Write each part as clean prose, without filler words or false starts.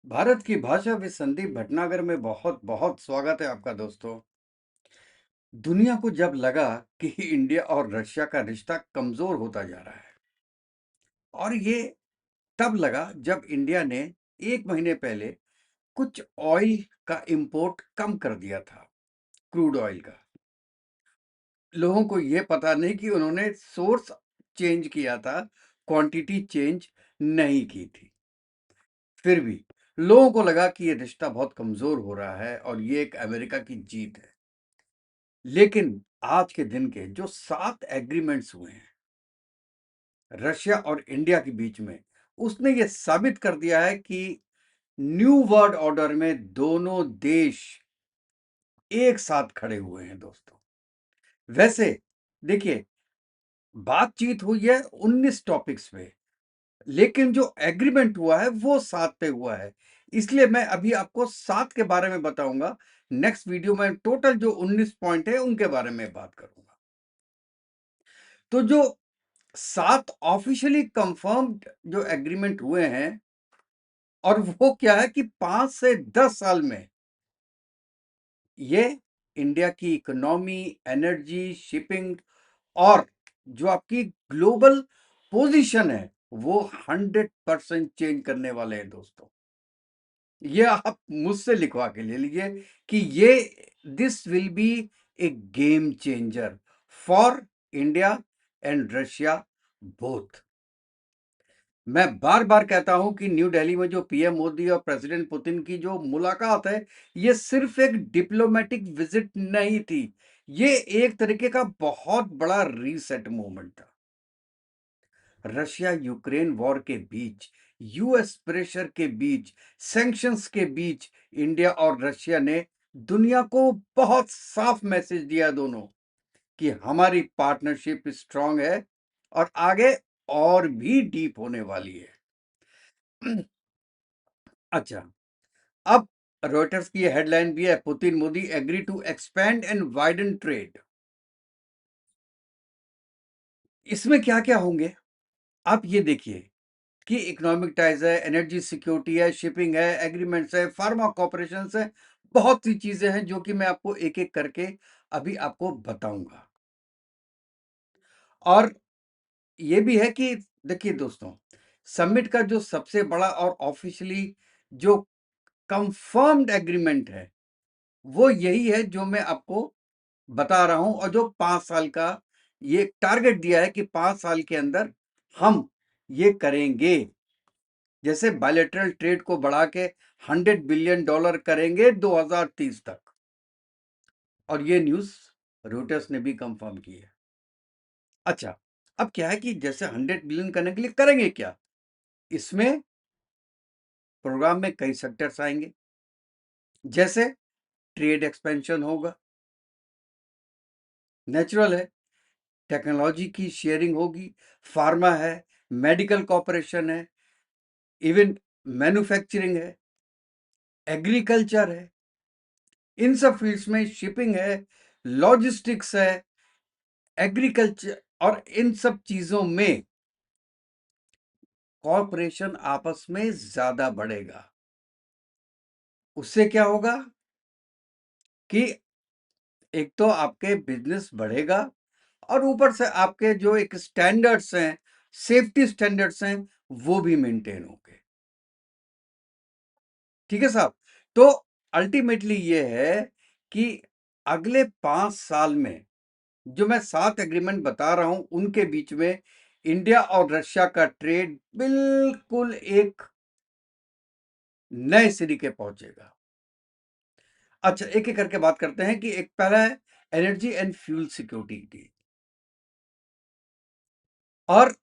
भारत की भाषा विद संदीप भटनागर में बहुत बहुत स्वागत है आपका दोस्तों। दुनिया को जब लगा कि इंडिया और रशिया का रिश्ता कमजोर होता जा रहा है और ये तब लगा जब इंडिया ने एक महीने पहले कुछ ऑयल का इंपोर्ट कम कर दिया था, क्रूड ऑयल का। लोगों को ये पता नहीं कि उन्होंने सोर्स चेंज किया था, क्वांटिटी चेंज नहीं की थी। फिर भी लोगों को लगा कि ये रिश्ता बहुत कमजोर हो रहा है और ये एक अमेरिका की जीत है। लेकिन आज के दिन के जो 7 एग्रीमेंट्स हुए हैं रशिया और इंडिया के बीच में, उसने ये साबित कर दिया है कि न्यू वर्ल्ड ऑर्डर में दोनों देश एक साथ खड़े हुए हैं दोस्तों। वैसे देखिए, बातचीत हुई है 19 टॉपिक्स पे, लेकिन जो एग्रीमेंट हुआ है वो 7 पे हुआ है। इसलिए मैं अभी आपको 7 के बारे में बताऊंगा। नेक्स्ट वीडियो में टोटल जो 19 पॉइंट है उनके बारे में बात करूंगा। तो जो 7 ऑफिशियली कंफर्म्ड जो एग्रीमेंट हुए हैं, और वो क्या है कि 5 से 10 साल में ये इंडिया की इकोनॉमी, एनर्जी, शिपिंग और जो आपकी ग्लोबल पोजीशन है वो 100% चेंज करने वाले हैं दोस्तों। ये आप मुझसे लिखवा के ले लीजिए कि ये this will be A game changer for India and Russia both. मैं बार बार कहता हूं कि न्यू दिल्ली में जो पीएम मोदी और प्रेसिडेंट पुतिन की जो मुलाकात है, ये सिर्फ एक डिप्लोमेटिक विजिट नहीं थी, ये एक तरीके का बहुत बड़ा रीसेट मूवमेंट था। रशिया यूक्रेन वॉर के बीच, यूएस प्रेशर के बीच, सैंक्शंस के बीच इंडिया और रशिया ने दुनिया को बहुत साफ मैसेज दिया दोनों कि हमारी पार्टनरशिप स्ट्रांग है और आगे और भी डीप होने वाली है। अच्छा, अब रॉयटर्स की हेडलाइन भी है, Putin Modi agree to expand and widen trade. इसमें क्या क्या होंगे आप ये देखिए कि इकोनॉमिक टाइज है, एनर्जी सिक्योरिटी है, शिपिंग है, एग्रीमेंट्स है, फार्मा कॉपरेशन है, बहुत सी चीजें हैं जो कि मैं आपको एक एक करके अभी आपको बताऊंगा। और ये भी है कि देखिए दोस्तों, समिट का जो सबसे बड़ा और ऑफिशियली जो कंफर्म्ड एग्रीमेंट है वो यही है जो मैं आपको बता रहा हूं, और जो 5 साल का ये टारगेट दिया है कि 5 साल के अंदर हम ये करेंगे। जैसे बायलैटरल ट्रेड को बढ़ा के $100 बिलियन करेंगे 2030 तक। और ये न्यूज रोटर्स ने भी कंफर्म की है। अच्छा, अब क्या है कि जैसे 100 बिलियन करने के लिए करेंगे क्या, इसमें प्रोग्राम में कई सेक्टर्स आएंगे। जैसे ट्रेड एक्सपेंशन होगा, नेचुरल है, टेक्नोलॉजी की शेयरिंग होगी, फार्मा है, मेडिकल कॉपरेशन है, इवन मैन्युफैक्चरिंग है, एग्रीकल्चर है, इन सब फील्ड्स में शिपिंग है, लॉजिस्टिक्स है, एग्रीकल्चर, और इन सब चीजों में कॉर्पोरेशन आपस में ज्यादा बढ़ेगा। उससे क्या होगा कि एक तो आपके बिजनेस बढ़ेगा और ऊपर से आपके जो एक स्टैंडर्ड्स हैं, सेफ्टी स्टैंडर्ड्स हैं, वो भी मेंटेन होंगे। ठीक है साहब। तो अल्टीमेटली ये है कि अगले 5 साल में जो मैं 7 एग्रीमेंट बता रहा हूं उनके बीच में इंडिया और रशिया का ट्रेड बिल्कुल एक नए सिरे पहुंचेगा। अच्छा, एक एक करके बात करते हैं कि एक पहला है एनर्जी एंड फ्यूल सिक्योरिटी। और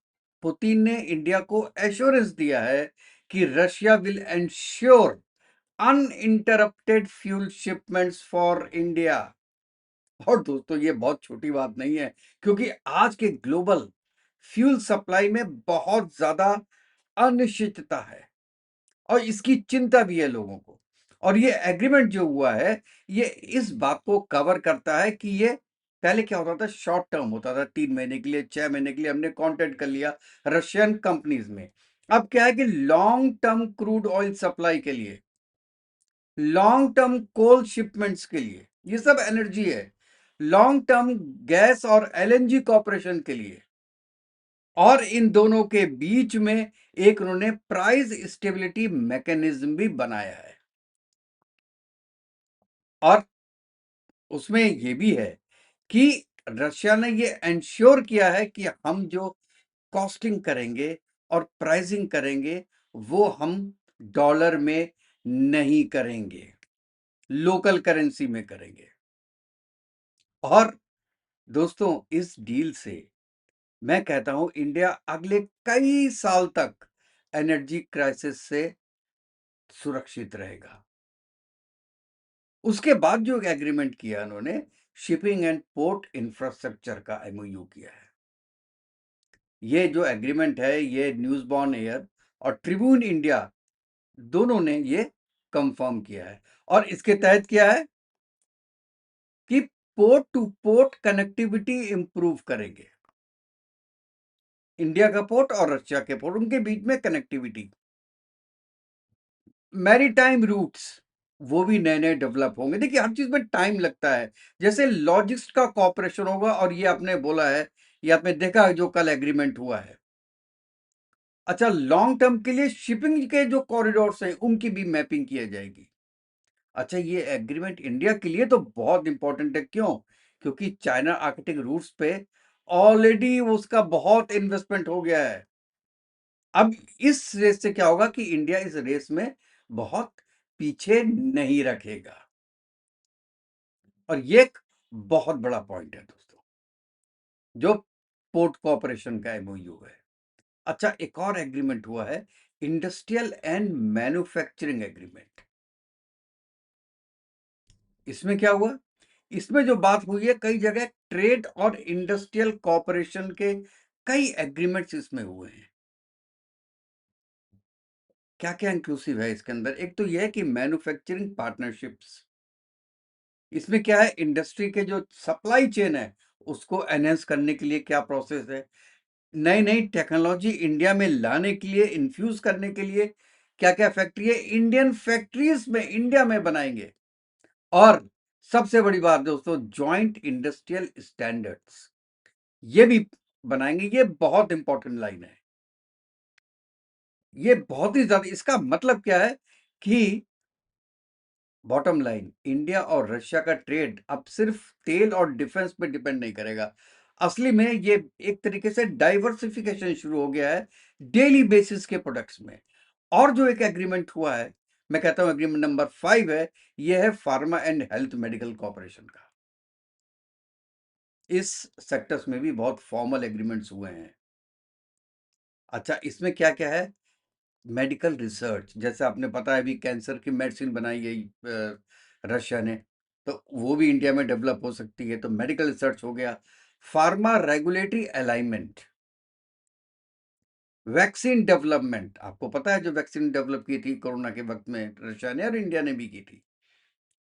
पुतिन ने इंडिया को एश्योरेंस दिया है कि Russia will ensure uninterrupted fuel shipments for India. और दोस्तों, ये बहुत छोटी बात नहीं है, क्योंकि आज के ग्लोबल फ्यूल सप्लाई में बहुत ज्यादा अनिश्चितता है और इसकी चिंता भी है लोगों को। और ये एग्रीमेंट जो हुआ है, ये इस बात को कवर करता है कि ये पहले क्या होता था, शॉर्ट टर्म होता था, 3 महीने के लिए, 6 महीने के लिए हमने कॉन्ट्रैक्ट कर लिया रशियन कंपनीज में। अब क्या है कि long term crude oil supply के लिए, लॉन्ग टर्म कोल शिपमेंट्स के लिए, ये सब एनर्जी है, लॉन्ग टर्म गैस और एलएनजी कॉर्पोरेशन के लिए, और इन दोनों के बीच में एक उन्होंने प्राइस स्टेबिलिटी मैकेनिज्म भी बनाया है। और उसमें ये भी है कि रशिया ने ये एंश्योर किया है कि हम जो कॉस्टिंग करेंगे और प्राइसिंग करेंगे वो हम डॉलर में नहीं करेंगे, लोकल करेंसी में करेंगे। और दोस्तों, इस डील से मैं कहता हूं इंडिया अगले कई साल तक एनर्जी क्राइसिस से सुरक्षित रहेगा। उसके बाद जो एग्रीमेंट किया उन्होंने, शिपिंग एंड पोर्ट इंफ्रास्ट्रक्चर का एमओयू किया है। ये जो एग्रीमेंट है ये न्यूज़ बॉर्न एयर और ट्रिब्यून इंडिया दोनों ने ये कंफर्म किया है। और इसके तहत क्या है कि port two port connectivity improve करेंगे। इंडिया का पोर्ट और रशिया के पोर्ट, उनके बीच में कनेक्टिविटी, मैरीटाइम रूट्स वो भी नए नए डेवलप होंगे। देखिए, हर चीज में टाइम लगता है। जैसे लॉजिस्टिक्स का कॉपरेशन होगा, और ये आपने बोला है, ये आपने देखा है जो कल एग्रीमेंट हुआ है। अच्छा, लॉन्ग टर्म के लिए शिपिंग के जो कॉरिडोर्स हैं उनकी भी मैपिंग की जाएगी। अच्छा, ये एग्रीमेंट इंडिया के लिए तो बहुत इंपॉर्टेंट है। क्यों? क्योंकि चाइना आर्कटिक रूट्स पे ऑलरेडी उसका बहुत इन्वेस्टमेंट हो गया है। अब इस रेस से क्या होगा कि इंडिया इस रेस में बहुत पीछे नहीं रखेगा। और ये एक बहुत बड़ा पॉइंट है दोस्तों, जो पोर्ट कॉर्पोरेशन का एमओयू है। अच्छा, एक और एग्रीमेंट हुआ है, इंडस्ट्रियल एंड मैन्युफैक्चरिंग एग्रीमेंट। इसमें क्या हुआ? इसमें जो बात हुई है, कई जगह ट्रेड और इंडस्ट्रियल कॉर्पोरेशन के कई एग्रीमेंट्स इसमें हुए हैं। क्या क्या इंक्लूसिव है इसके अंदर? एक तो यह है कि मैन्युफैक्चरिंग पार्टनरशिप्स, इसमें क्या है, इंडस्ट्री के जो सप्लाई चेन है उसको एनहेंस करने के लिए क्या प्रोसेस है, नई नई टेक्नोलॉजी इंडिया में लाने के लिए, इन्फ्यूज करने के लिए क्या क्या फैक्ट्री है, इंडियन फैक्ट्रीज में इंडिया में बनाएंगे। और सबसे बड़ी बात दोस्तों, जॉइंट इंडस्ट्रियल स्टैंडर्ड्स ये भी बनाएंगे। ये बहुत इंपॉर्टेंट लाइन है, ये बहुत ही ज्यादा। इसका मतलब क्या है कि बॉटम लाइन, इंडिया और रशिया का ट्रेड अब सिर्फ तेल और डिफेंस पे डिपेंड नहीं करेगा। असली में ये एक तरीके से डाइवर्सिफिकेशन शुरू हो गया है डेली बेसिस के प्रोडक्ट्स में। और जो एक एग्रीमेंट हुआ है, मैं कहता हूं एग्रीमेंट नंबर 5 है, यह है pharma and health medical corporation का। इस सेक्टर्स में भी बहुत फॉर्मल एग्रीमेंट्स हुए हैं। अच्छा, इसमें क्या क्या है, मेडिकल रिसर्च, जैसे आपने पता है अभी कैंसर की मेडिसिन बनाई गई रशिया ने, तो वो भी इंडिया में डेवलप हो सकती है, तो मेडिकल रिसर्च हो गया। Pharma regulatory alignment, vaccine development, आपको पता है जो वैक्सीन डेवलप की थी कोरोना के वक्त में रशिया ने और इंडिया ने भी की थी,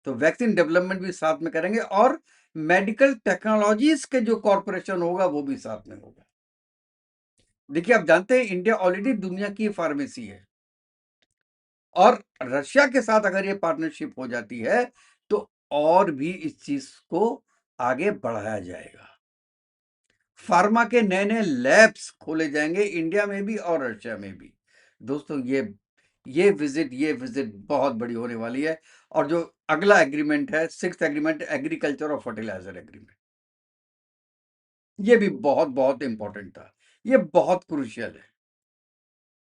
तो वैक्सीन डेवलपमेंट भी साथ में करेंगे। और मेडिकल टेक्नोलॉजीज के जो कॉर्पोरेशन होगा वो भी साथ में होगा। देखिए, आप जानते हैं इंडिया ऑलरेडी दुनिया की फार्मेसी है, और रशिया के साथ अगर ये पार्टनरशिप हो जाती है तो और भी इस चीज को आगे बढ़ाया जाएगा। फार्मा के नए नए लैब्स खोले जाएंगे इंडिया में भी और रशिया में भी। दोस्तों, ये विजिट बहुत बड़ी होने वाली है। और जो अगला एग्रीमेंट है, 6th एग्रीमेंट, एग्रीकल्चर और फर्टिलाइजर एग्रीमेंट, ये भी बहुत बहुत इंपॉर्टेंट था। ये बहुत क्रूशियल है।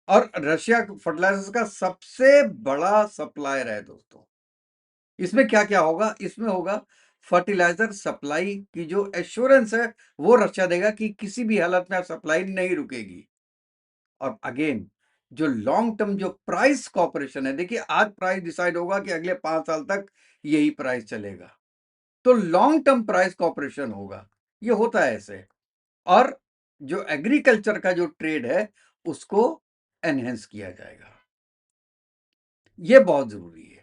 और रशिया फर्टिलाइजर्स का सबसे बड़ा सप्लायर है दोस्तों। इसमें क्या क्या होगा? इसमें होगा फर्टिलाइजर सप्लाई की जो एश्योरेंस है वो रशिया देगा कि किसी भी हालत में आप सप्लाई नहीं रुकेगी। और अगेन, जो लॉन्ग टर्म जो प्राइस कॉपरेशन है, देखिए आज प्राइस डिसाइड होगा कि अगले 5 साल तक यही प्राइस चलेगा, तो लॉन्ग टर्म प्राइस कॉपरेशन होगा। ये होता है ऐसे। और जो एग्रीकल्चर का जो ट्रेड है उसको एनहेंस किया जाएगा, ये बहुत जरूरी है।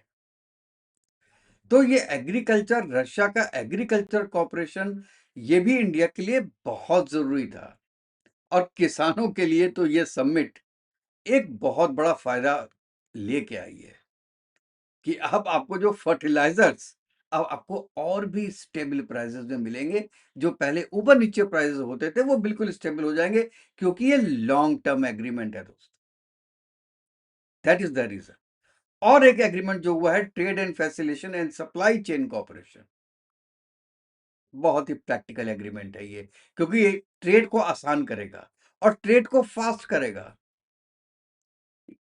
तो ये एग्रीकल्चर, रशिया का एग्रीकल्चर कॉर्पोरेशन, ये भी इंडिया के लिए बहुत जरूरी था। और किसानों के लिए तो ये समिट एक बहुत बड़ा फ़ायदा लेके आई है कि अब आपको जो फर्टिलाइज़र्स अब आपको और भी स्टेबल प्राइसेज़ में मिलेंगे, जो पहले ऊपर-नीचे प्राइसेज़ होते थे, वो बिल्कुल स्टेबल हो जाएँगे क्योंकि ये लॉन्ग टर्म एग्रीमेंट है दोस्तों। That is the reason. और एक एग्रीमेंट जो हुआ है trade and facilitation and supply chain cooperation, बहुत ही प्रैक्टिकल एग्रीमेंट है ये, क्योंकि ये ट्रेड को आसान करेगा और ट्रेड को फास्ट करेगा।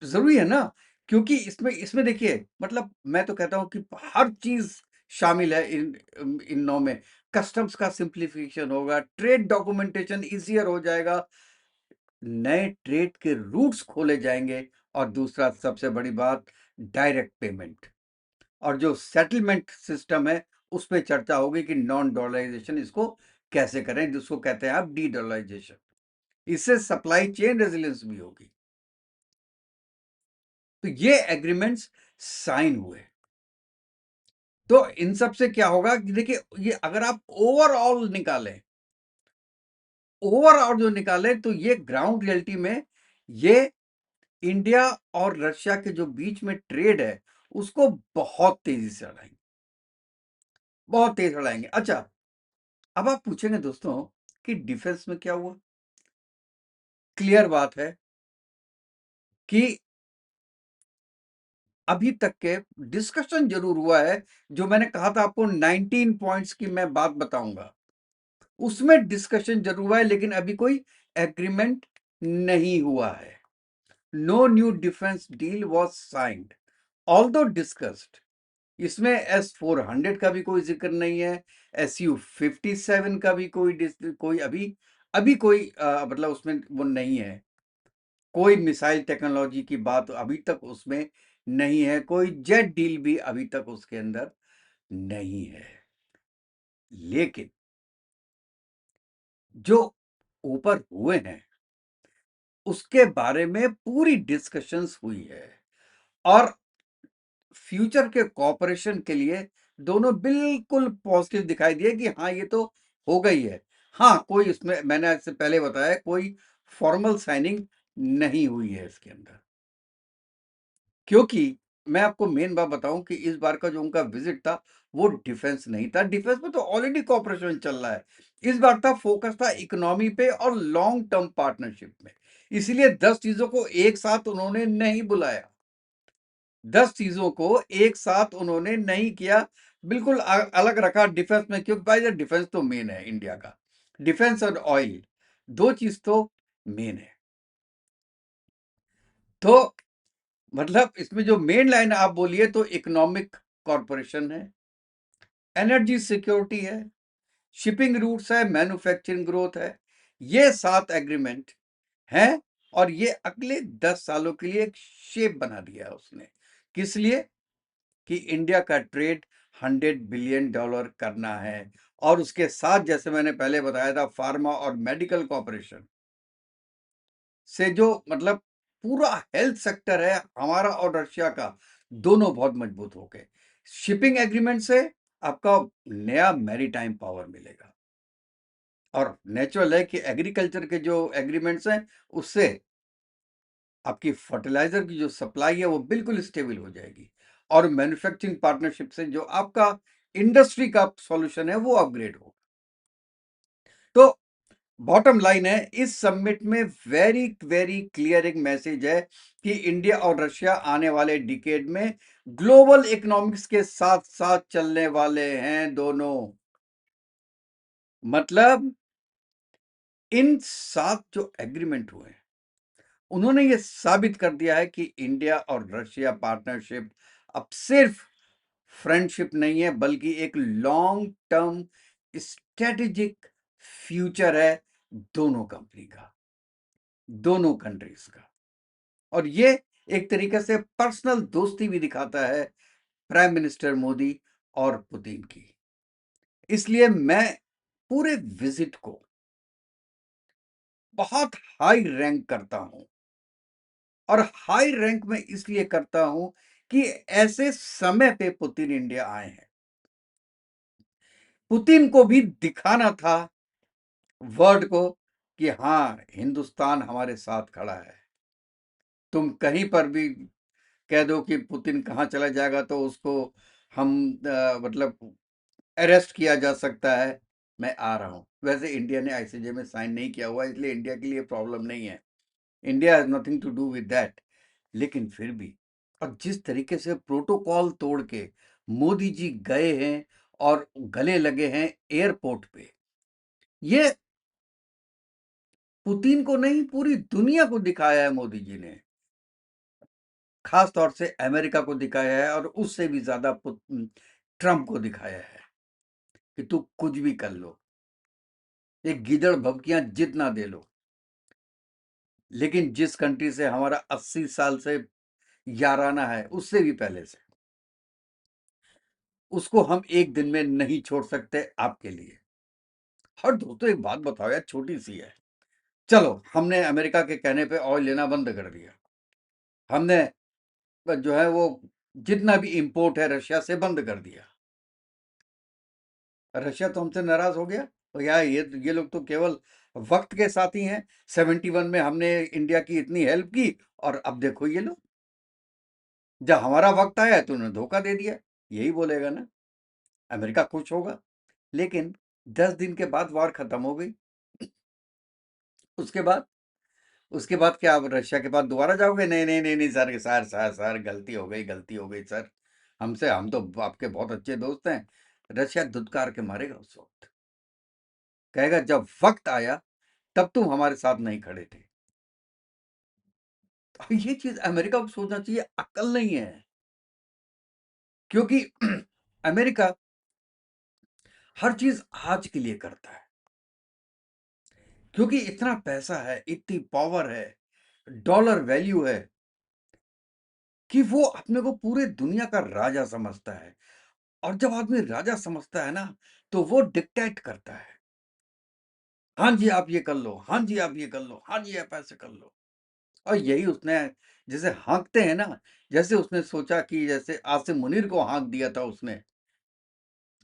ज़रूरी है ना, क्योंकि इसमें इसमें देखिए मतलब मैं तो कहता हूँ कि हर चीज़ शामिल है इन 9 में। कस्टम्स का सिम्प्लिफिकेशन होगा, ट्रेड डॉक्यूमेंटेशन ईज़ियर हो जाएगा, नए ट्रेड के रूट्स खोले जाएँगे और दूसरा सबसे बड़ी बात डायरेक्ट पेमेंट और जो सेटलमेंट सिस्टम है, उसपे चर्चा होगी कि नॉन डॉलराइज़ेशन इसको कैसे करें, जिसको कहते हैं आप डी-डॉलराइज़ेशन। इससे सप्लाई चेन रेज़िलियंस भी होगी। तो ये एग्रीमेंट्स साइन हुए। तो इन सब से क्या होगा कि देखिए ये अगर आप ओवरऑल जो निकालें तो ये ग्राउंड रियलिटी में ये इंडिया और रशिया के जो बीच में ट्रेड है, उसको बहुत तेज़ी से बढ़ाएँगे, बहुत तेज़ बढ़ाएँगे। अच्छा, अब आप पूछेंगे दोस्तों कि डिफेंस में क्या हुआ? क्लियर बात है कि अभी तक के डिस्कशन ज़रूर हुआ है, जो मैंने कहा था आपको 19 पॉइंट्स की मैं बात बताऊँगा। उसमें डिस्कशन ज़रूर हुआ है लेकिन अभी कोई एग्रीमेंट नहीं हुआ है। No new defence deal was signed, although discussed. इसमें S-400 का भी कोई ज़िक्र नहीं है, Su-57 का भी कोई अभी अभी कोई मतलब उसमें वो नहीं है। कोई मिसाइल टेक्नोलॉजी की बात अभी तक उसमें नहीं है, कोई जेट डील भी अभी तक उसके अंदर नहीं है। लेकिन जो ऊपर हुए हैं, उसके बारे में पूरी डिस्कशंस हुई है और फ्यूचर के कोऑपरेशन के लिए दोनों बिल्कुल पॉजिटिव दिखाई दिए कि हाँ, ये तो हो गई है। हाँ, कोई इसमें मैंने इससे पहले बताया कोई फॉर्मल साइनिंग नहीं हुई है इसके अंदर। क्योंकि मैं आपको मेन बात बताऊँ कि इस बार का जो उनका विज़िट था, वो डिफेंस नहीं था। डिफेंस में तो ऑलरेडी कोऑपरेशन चल रहा है। इस बार था फोकस था इकोनॉमी पे और लॉन्ग टर्म पार्टनरशिप में। इसीलिए 10 चीज़ों को एक साथ उन्होंने नहीं बुलाया। 10 चीज़ों को एक साथ उन्होंने नहीं किया, बिल्कुल अलग रखा डिफेंस में क्योंकि भाई ये डिफेंस तो मेन है इंडिया का। डिफेंस और ऑयल 2 चीज़ तो मेन है। तो मतलब इसमें जो मेन लाइन आप बोलिए तो इकोनॉमिक कॉर्पोरेशन है, एनर्जी सिक्योरिटी है, शिपिंग रूट्स है, मैन्युफैक्चरिंग ग्रोथ है। ये 7 एग्रीमेंट हैं और ये अगले 10 सालों के लिए एक शेप बना दिया है उसने। किस लिए? कि इंडिया का ट्रेड $100 बिलियन करना है और उसके साथ जैसे मैंने पहले बताया था फार्मा और मेडिकल कॉर्पोरेशन से जो मतलब पूरा हेल्थ सेक्टर है हमारा और रशिया का, दोनों बहुत मजबूत हो गए। शिपिंग एग्रीमेंट से आपका नया मैरीटाइम पावर मिलेगा और नेचुरल है कि एग्रीकल्चर के जो एग्रीमेंट्स हैं, उससे आपकी फर्टिलाइज़र की जो सप्लाई है, वो बिल्कुल स्टेबल हो जाएगी और मैन्युफैक्चरिंग पार्टनरशिप से जो आपका इंडस्ट्री का सॉल्यूशन है, वो अपग्रेड होगा। तो बॉटम लाइन है इस समिट में वेरी वेरी क्लियर एक मैसेज है कि इंडिया और रशिया आने वाले डिकेड में ग्लोबल इकोनॉमिक्स के साथ साथ चलने वाले हैं दोनों। मतलब इन 7 जो एग्रीमेंट हुए हैं उन्होंने ये साबित कर दिया है कि इंडिया और रशिया पार्टनरशिप अब सिर्फ फ्रेंडशिप नहीं है बल्कि एक लॉन्ग टर्म स्ट्रेटेजिक फ्यूचर है दोनों कंपनी का, दोनों कंट्रीज का। और ये एक तरीके से पर्सनल दोस्ती भी दिखाता है प्राइम मिनिस्टर मोदी और पुतिन की। इसलिए मैं पूरे विजिट को बहुत हाई रैंक करता हूं और हाई रैंक में इसलिए करता हूं कि ऐसे समय पे पुतिन इंडिया आए हैं। पुतिन को भी दिखाना था वर्ल्ड को कि हाँ, हिंदुस्तान हमारे साथ खड़ा है। तुम कहीं पर भी कह दो कि पुतिन कहाँ चला जाएगा तो उसको हम मतलब अरेस्ट किया जा सकता है। मैं आ रहा हूँ। वैसे इंडिया ने आईसीजे में साइन नहीं किया हुआ, इसलिए इंडिया के लिए प्रॉब्लम नहीं है। India has nothing to do with that. लेकिन फिर भी, और जिस तरीके से प्रोटोकॉल तोड़ के मोदी जी गए हैं और गले लगे हैं एयरपोर्ट पे, ये पुतिन को नहीं, पूरी दुनिया को दिखाया है मोदी जी ने। खास तौर से अमेरिका को दिखाया है, और उससे भी ज्यादा ट्रंप को दिखाया है कि तू कुछ भी कर लो, ये गीदड़ भभकियां जितना दे लो, लेकिन जिस कंट्री से हमारा 80 साल से याराना है, उससे भी पहले से, उसको हम एक दिन में नहीं छोड़ सकते आपके लिए। और दोस्तों एक बात बताओ यार, छोटी सी है। चलो, हमने अमेरिका के कहने पे ऑयल लेना बंद कर दिया। हमने जो है वो जितना भी इंपोर्ट है रशिया से बंद कर दिया। रशिया तो हमसे नाराज हो गया। और यार ये लोग तो केवल वक्त के साथी हैं। 71 में हमने इंडिया की इतनी हेल्प की, और अब देखो ये लोग, जब हमारा वक्त आया तो उन्होंने धोखा दे दिया। यही बोलेगा ना, अमेरिका खुश होगा। लेकिन 10 दिन के बाद वॉर खत्म हो गई। उसके बाद उसके बाद क्या आप रशिया के पास दोबारा जाओगे? नहीं नहीं नहीं नहीं सर, सर सर सर, गलती हो गई, गलती हो गई सर हमसे, हम तो आपके बहुत अच्छे दोस्त हैं। रशिया धुतकार के मारेगा उस वक्त, कहेगा जब वक्त आया तब तुम हमारे साथ नहीं खड़े थे। तो ये चीज अमेरिका को सोचना चाहिए, अक्ल नहीं है। क्योंकि अमेरिका हर चीज आज के लिए करता है, क्योंकि इतना पैसा है, इतनी पावर है, डॉलर वैल्यू है, कि वो अपने को पूरे दुनिया का राजा समझता है। और जब आदमी राजा समझता है ना, तो वो डिक्टेट करता है। हाँ जी आप ये कर लो, हाँ जी आप ये कर लो, हाँ जी आप ऐसे कर लो। और यही उसने, जैसे हाँकते हैं ना, जैसे उसने सोचा कि जैसे आसिम मुनीर को हाँक दिया था उसने,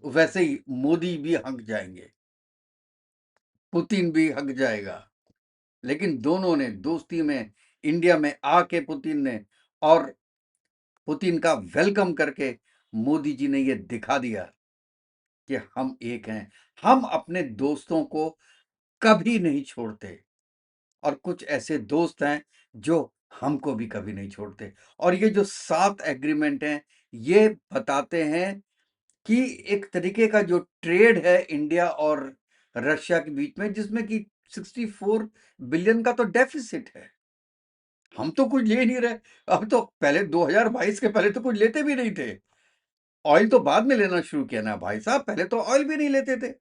वैसे ही मोदी भी हक जाएंगे, पुतिन भी हक जाएगा। लेकिन दोनों ने दोस्ती में इंडिया में आके पुतिन ने, और पुतिन का वेलकम करके मोदी जी ने ये दिखा दिया कि हम एक हैं। हम अपने दोस्तों को कभी नहीं छोड़ते, और कुछ ऐसे दोस्त हैं जो हमको भी कभी नहीं छोड़ते। और ये जो 7 एग्रीमेंट हैं, ये बताते हैं कि एक तरीके का जो ट्रेड है इंडिया और रशिया के बीच में, जिसमें कि 64 बिलियन का तो डेफिसिट है। हम तो कुछ ले नहीं रहे। अब तो पहले 2022 के पहले तो कुछ लेते भी नहीं थे। ऑयल तो बाद में लेना शुरू किया ना भाई साहब, पहले तो ऑयल भी नहीं लेते थे।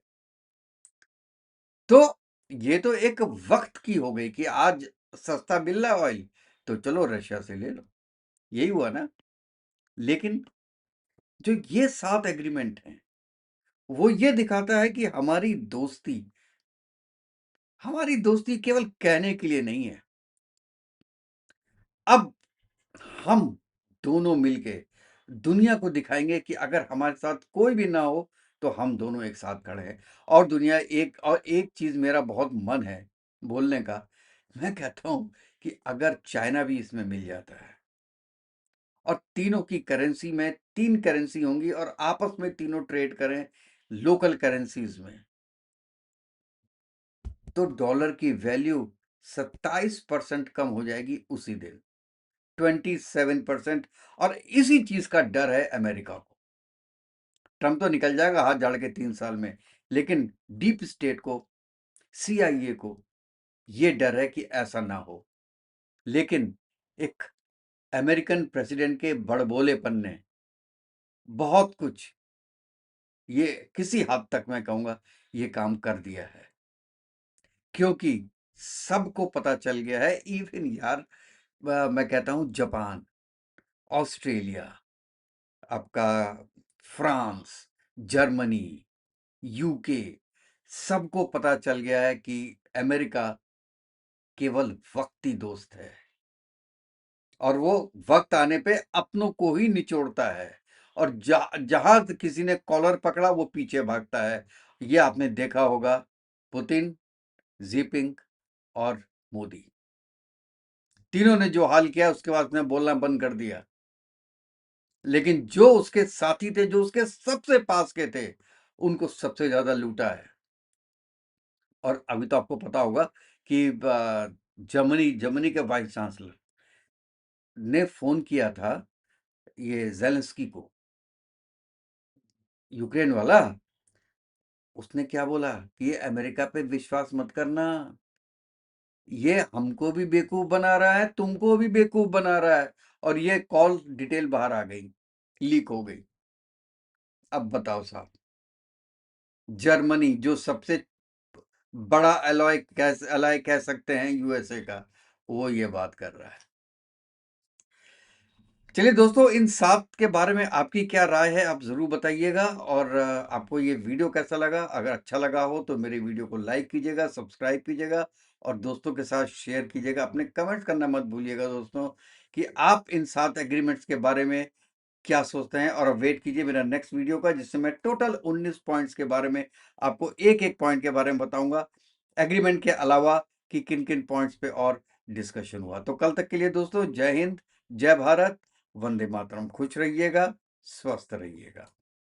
तो ये तो एक वक्त की हो गई कि आज सस्ता मिल रहा है ऑयल, तो चलो रशिया से ले लो, यही हुआ ना। लेकिन जो ये 7 एग्रीमेंट हैं, वो ये दिखाता है कि हमारी दोस्ती केवल कहने के लिए नहीं है। अब हम दोनों मिलके दुनिया को दिखाएंगे कि अगर हमारे साथ कोई भी ना हो, तो हम दोनों एक साथ खड़े हैं। और एक चीज मेरा बहुत मन है बोलने का। मैं कहता हूं कि अगर चाइना भी इसमें मिल जाता है, और तीनों की करेंसी में 3 करेंसी होंगी, और आपस में तीनों ट्रेड करें लोकल करेंसीज में, तो डॉलर की वैल्यू 27% कम हो जाएगी उसी दिन, 27%। और इसी चीज का डर है अमेरिका को। ट्रंप तो निकल जाएगा हाथ झाड़ के 3 साल में, लेकिन डीप स्टेट को, सीआईए को ये डर है कि ऐसा ना हो। लेकिन एक अमेरिकन प्रेसिडेंट के बड़बोलेपन ने बहुत कुछ, ये किसी हद तक मैं कहूंगा, ये काम कर दिया है। क्योंकि सबको पता चल गया है, इवन यार मैं कहता हूं जापान, ऑस्ट्रेलिया, आपका फ्रांस, जर्मनी, यूके, सबको पता चल गया है कि अमेरिका केवल वक्ती दोस्त है, और वो वक्त आने पे अपनों को ही निचोड़ता है। और जहां किसी ने कॉलर पकड़ा वो पीछे भागता है। ये आपने देखा होगा, पुतिन, जिपिंग और मोदी। तीनों ने जो हाल किया उसके बाद उसने बोलना बंद कर दिया। लेकिन जो उसके साथी थे, जो उसके सबसे पास के थे, उनको सबसे ज्यादा लूटा है। और अभी तो आपको पता होगा कि जर्मनी जर्मनी के वाइस चांसलर ने फोन किया था ये जेलेंस्की को, यूक्रेन वाला। उसने क्या बोला कि ये अमेरिका पे विश्वास मत करना, ये हमको भी बेवकूफ बना रहा है, तुमको भी बेवकूफ बना रहा है। और ये कॉल डिटेल बाहर आ गई, लीक हो गई। अब बताओ साहब, जर्मनी जो सबसे बड़ा एलॉय कह सकते हैं यूएसए का, वो ये बात कर रहा है। चलिए दोस्तों, इन 7 के बारे में आपकी क्या राय है आप ज़रूर बताइएगा। और आपको ये वीडियो कैसा लगा? अगर अच्छा लगा हो तो मेरे वीडियो को लाइक कीजिएगा, सब्सक्राइब कीजिएगा और दोस्तों के साथ शेयर कीजिएगा। अपने कमेंट करना मत भूलिएगा दोस्तों, कि आप इन 7 एग्रीमेंट्स के बारे में क्या सोचते हैं। और वेट कीजिए मेरा नेक्स्ट वीडियो का, जिससे मैं टोटल 19 पॉइंट्स के बारे में आपको एक एक पॉइंट के बारे में बताऊंगा, एग्रीमेंट के अलावा कि किन किन पॉइंट्स पे और डिस्कशन हुआ। तो कल तक के लिए दोस्तों, जय हिंद, जय भारत, वंदे मातरम। खुश रहिएगा, स्वस्थ रहिएगा।